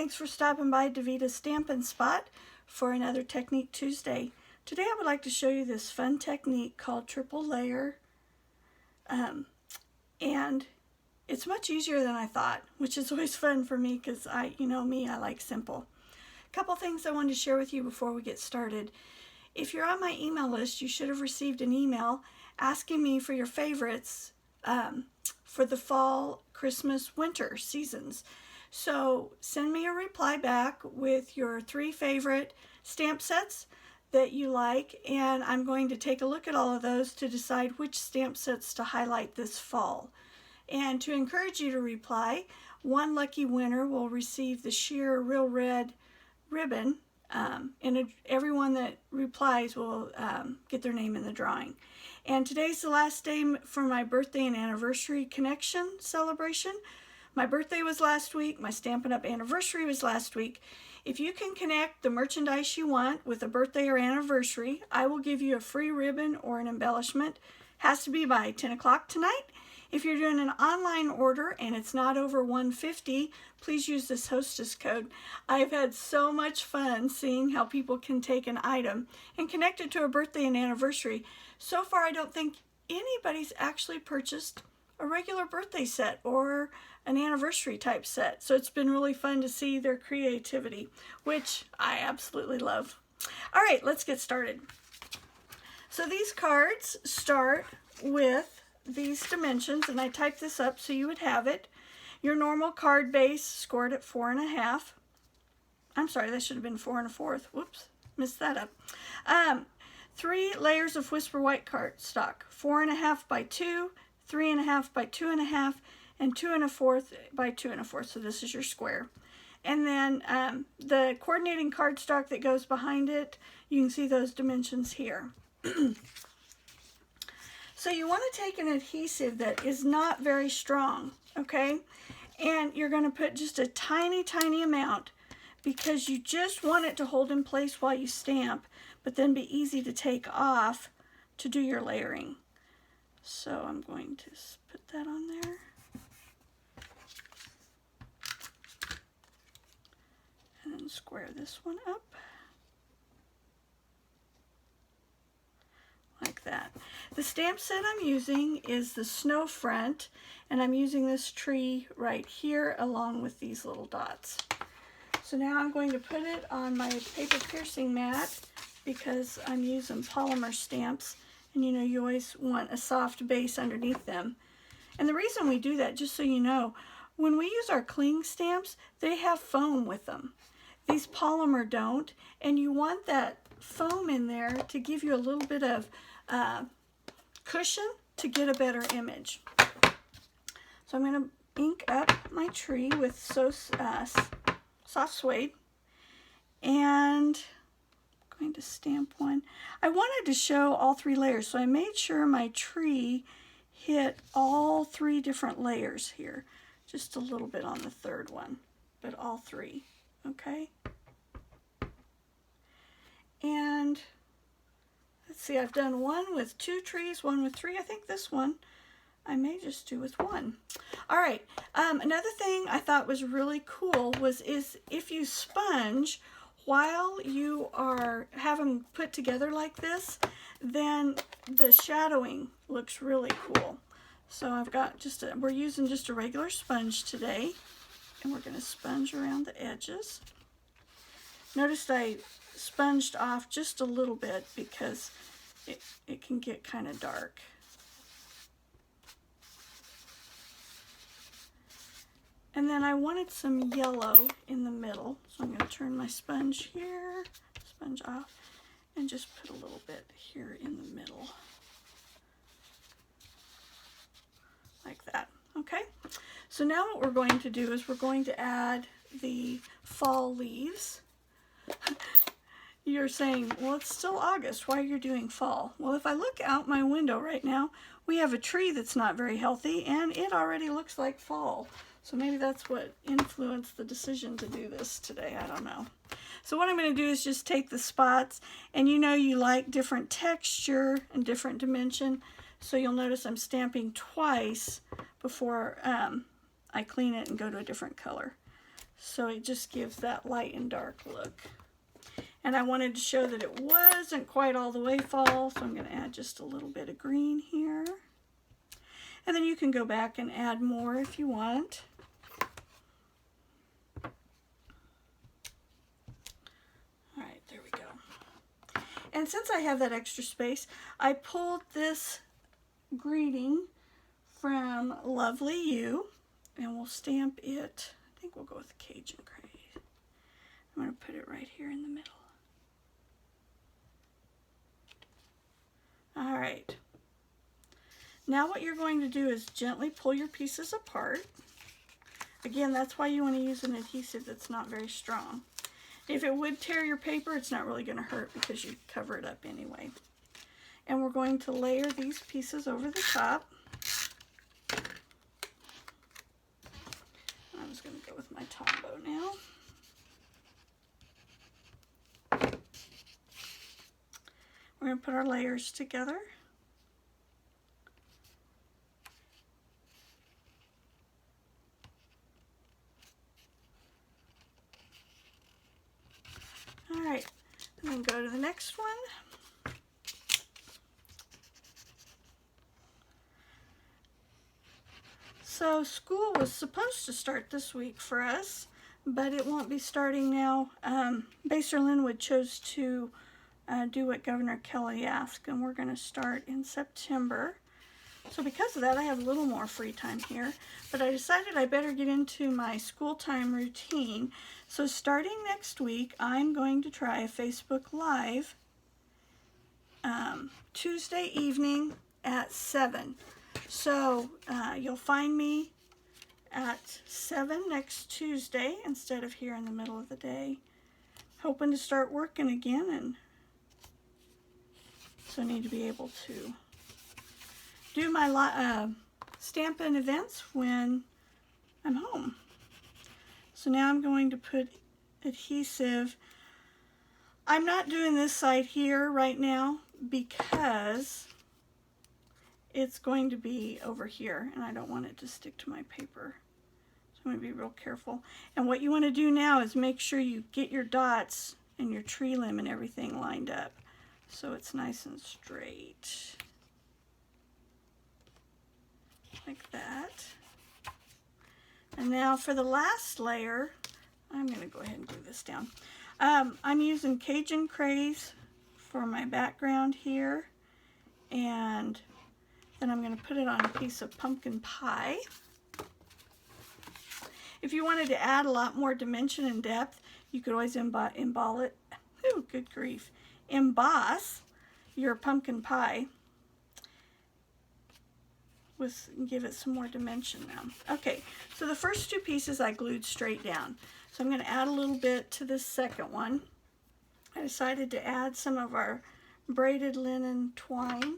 thanks for stopping by Davita's Stampin' Spot for another Technique Tuesday. Today I would like to show you this fun technique called triple layer, and it's much easier than I thought, which is always fun for me because you know me, I like simple. A couple things I wanted to share with you before we get started. If you're on my email list, you should have received an email asking me for your favorites for the fall, Christmas, winter seasons. So send me a reply back with your 3 favorite stamp sets that you like, and I'm going to take a look at all of those to decide which stamp sets to highlight this fall. And to encourage you to reply, one lucky winner will receive the sheer Real Red ribbon, and everyone that replies will get their name in the drawing. And today's the last day for my birthday and anniversary connection celebration. My birthday was last week, my Stampin' Up! Anniversary was last week. If you can connect the merchandise you want with a birthday or anniversary, I will give you a free ribbon or an embellishment. Has to be by 10 o'clock tonight. If you're doing an online order and it's not over $150, please use this hostess code. I've had so much fun seeing how people can take an item and connect it to a birthday and anniversary. So far, I don't think anybody's actually purchased a regular birthday set or an anniversary type set. So it's been really fun to see their creativity, which I absolutely love. All right, let's get started. So these cards start with these dimensions, and I typed this up so you would have it. Your normal card base scored at 4.5. I'm sorry, that should have been 4 1/4. Whoops, missed that up. 3 layers of Whisper White cardstock, 4.5 by 2, 3.5 by 2.5, and 2 1/4 by 2 1/4. So this is your square. And then the coordinating cardstock that goes behind it, you can see those dimensions here. So you want to take an adhesive that is not very strong, okay? And you're going to put just a tiny, tiny amount because you just want it to hold in place while you stamp, but then be easy to take off to do your layering. So I'm going to put that on there. And then square this one up. Like that. The stamp set I'm using is the Snow Front, and I'm using this tree right here along with these little dots. So now I'm going to put it on my paper piercing mat because I'm using polymer stamps, and you know you always want a soft base underneath them. And the reason we do that, just so you know, when we use our cling stamps, they have foam with them. These polymer don't, and you want that foam in there to give you a little bit of cushion to get a better image. So I'm going to ink up my tree with soft suede, and I'm going to stamp one. I wanted to show all 3 layers, so I made sure my tree hit all 3 different layers here. Just a little bit on the 3rd one, but all 3, okay? And let's see, I've done one with 2 trees, one with 3. I think this one I may just do with 1. All right, another thing I thought was really cool is if you sponge while you have them put together like this, then the shadowing looks really cool. So I've got we're using just a regular sponge today, and we're going to sponge around the edges. Notice I sponged off just a little bit because it can get kind of dark. And then I wanted some yellow in the middle, so I'm going to turn my sponge here, sponge off, and just put a little bit here in the middle. Like that, okay? So now what we're going to do is we're going to add the fall leaves. You're saying, well, it's still August. Why are you doing fall? Well, if I look out my window right now, we have a tree that's not very healthy, and it already looks like fall. So maybe that's what influenced the decision to do this today. I don't know. So what I'm going to do is just take the spots, and you know you like different texture and different dimension, so you'll notice I'm stamping twice before I clean it and go to a different color. So it just gives that light and dark look. And I wanted to show that it wasn't quite all the way fall, so I'm going to add just a little bit of green here. And then you can go back and add more if you want. All right, there we go. And since I have that extra space, I pulled this greeting from Lovely You, and we'll stamp it. I think we'll go with Cajun Craze. I'm going to put it right here in the middle. All right. Now what you're going to do is gently pull your pieces apart. Again, that's why you want to use an adhesive that's not very strong. If it would tear your paper, it's not really going to hurt because you cover it up anyway. And we're going to layer these pieces over the top. I'm just going to go with my Tombow now. We're going to put our layers together. All right, and then go to the next one. So school was supposed to start this week for us, but it won't be starting now. Baser Linwood chose to do what Governor Kelly asked, and we're going to start in September. So because of that, I have a little more free time here, but I decided I better get into my school time routine. So starting next week, I'm going to try a Facebook Live Tuesday evening at 7. So you'll find me at 7 next Tuesday instead of here in the middle of the day. Hoping to start working again, and so I need to be able to do my Stampin' events when I'm home. So now I'm going to put adhesive. I'm not doing this side here right now because it's going to be over here and I don't want it to stick to my paper. So I'm going to be real careful. And what you want to do now is make sure you get your dots and your tree limb and everything lined up so it's nice and straight. Like that. And now for the last layer, I'm going to go ahead and glue this down. I'm using Cajun Craze for my background here, and then I'm going to put it on a piece of pumpkin pie. If you wanted to add a lot more dimension and depth, you could always emboss your pumpkin pie give it some more dimension now. Okay, so the first two pieces I glued straight down. So I'm going to add a little bit to this second one. I decided to add some of our braided linen twine.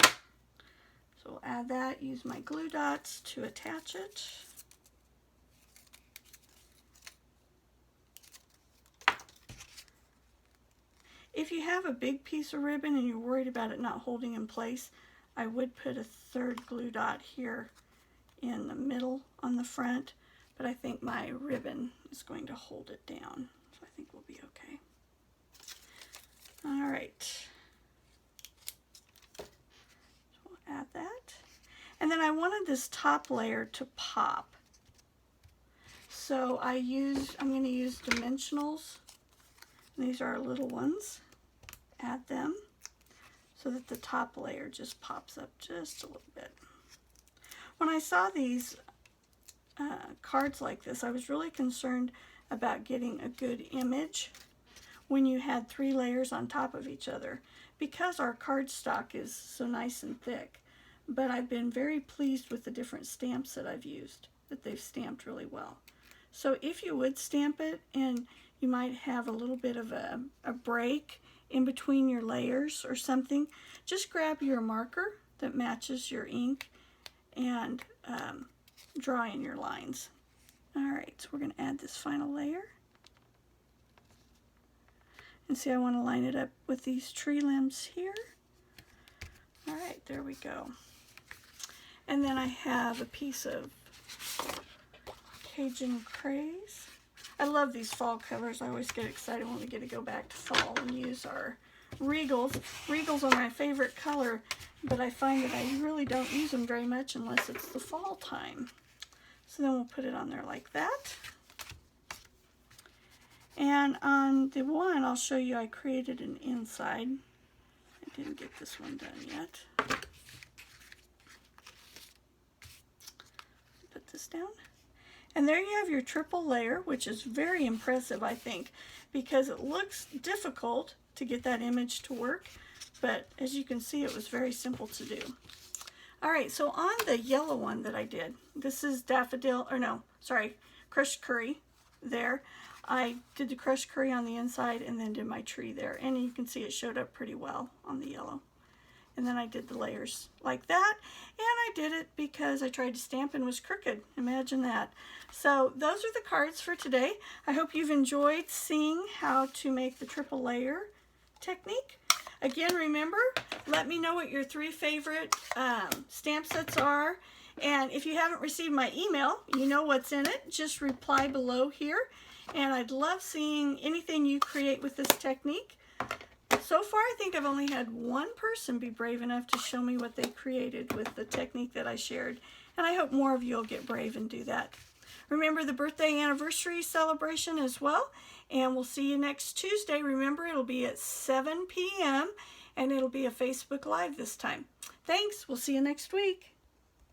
So we'll add that, use my glue dots to attach it. If you have a big piece of ribbon and you're worried about it not holding in place, I would put a third glue dot here in the middle on the front, but I think my ribbon is going to hold it down, so I think we'll be okay. All right, so we'll add that. And then I wanted this top layer to pop. So I'm going to use dimensionals. These are our little ones. Add them so that the top layer just pops up just a little bit. When I saw these cards like this, I was really concerned about getting a good image when you had 3 layers on top of each other because our cardstock is so nice and thick. But I've been very pleased with the different stamps that I've used, that they've stamped really well. So if you would stamp it and you might have a little bit of a break in between your layers or something, just grab your marker that matches your ink and draw in your lines. All right, so we're going to add this final layer. And see, I want to line it up with these tree limbs here. All right, there we go. And then I have a piece of Cajun Craze. I love these fall colors. I always get excited when we get to go back to fall and use our Regals. Regals are my favorite color, but I find that I really don't use them very much unless it's the fall time. So then we'll put it on there like that. And on the one, I'll show you I created an inside. I didn't get this one done yet. Put this down. And there you have your triple layer, which is very impressive, I think, because it looks difficult to get that image to work, but as you can see, it was very simple to do. All right, so on the yellow one that I did, this is daffodil, or no, sorry, crushed curry there. I did the crushed curry on the inside and then did my tree there, and you can see it showed up pretty well on the yellow. And then I did the layers like that, and I did it because I tried to stamp and was crooked. Imagine that. So those are the cards for today. I hope you've enjoyed seeing how to make the triple layer technique. Again, remember, let me know what your 3 favorite stamp sets are. And if you haven't received my email, you know what's in it. Just reply below here. And I'd love seeing anything you create with this technique. So far, I think I've only had one person be brave enough to show me what they created with the technique that I shared. And I hope more of you will get brave and do that. Remember the birthday anniversary celebration as well. And we'll see you next Tuesday. Remember, it'll be at 7 p.m. and it'll be a Facebook Live this time. Thanks. We'll see you next week.